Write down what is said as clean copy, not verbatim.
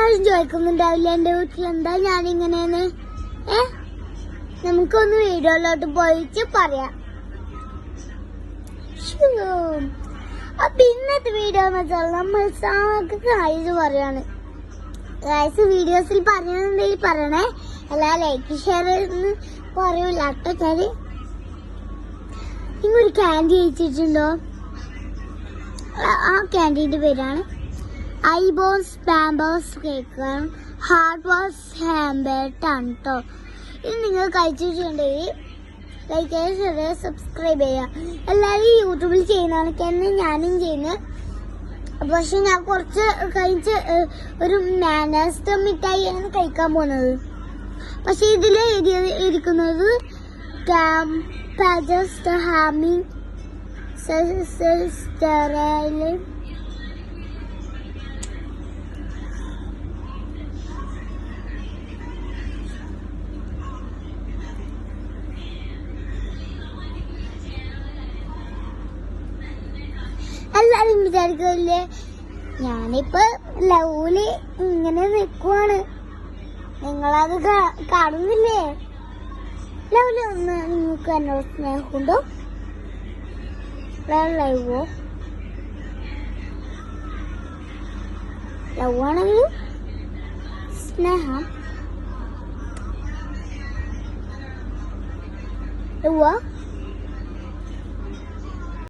എല്ലാരും ചോദിക്കുന്നുണ്ടാവില്ല എന്റെ വീട്ടിൽ എന്താ ഞാനിങ്ങനെയെന്ന്. നമുക്കൊന്ന് വീഡിയോയിലോട്ട് പോയിട്ട് പറയാം. അപ്പൊ ഇന്നത്തെ വീഡിയോ എന്ന് വെച്ചാൽ നമ്മൾ കാഴ്ച പറയാണ്. കാഴ്ച വീഡിയോസിൽ പറയണെന്നുണ്ടെങ്കിൽ പറയണേ, എല്ലാ ലൈക്ക് ഷെയർ പറയൂല കേട്ടോ. നിങ്ങൊരു ക്യാൻഡി കഴിച്ചിട്ടുണ്ടോ? ആ ക്യാൻഡീന്റെ പേരാണ് ഐബോസ് ബാംബോസ് കേക്ക്. ഹാർഡ് വാസ് ഹാംബേർട്ടാണ് കേട്ടോ. ഇത് നിങ്ങൾ കഴിച്ചിട്ടുണ്ടെങ്കിൽ ലൈക്ക് ചെയ്യുക, ഷെയർ, സബ്സ്ക്രൈബ് ചെയ്യുക. എല്ലാവരും യൂട്യൂബിൽ ചെയ്യുന്നതാണ് ഞാനും ചെയ്യുന്നത്. പക്ഷെ ഞാൻ കുറച്ച് കഴിച്ച് ഒരു മാനേഴ്സ് മിഠായിയാണ് കഴിക്കാൻ പോകുന്നത്. പക്ഷെ ഇതിൽ ഇരിക്കുന്നത് ഹാമിങ് എല്ലാരും വിചാരിക്കില്ലേ ഞാനിപ്പോ ലവില് ഇങ്ങനെ നിക്കുവാണ്, നിങ്ങളത് കാണുന്നില്ലേ? ലവില് ഒന്ന് നിങ്ങൾക്ക് എന്നോട് സ്നേഹമുണ്ടോ? ലവോ ലവാണെങ്കിൽ സ്നേഹം ലവ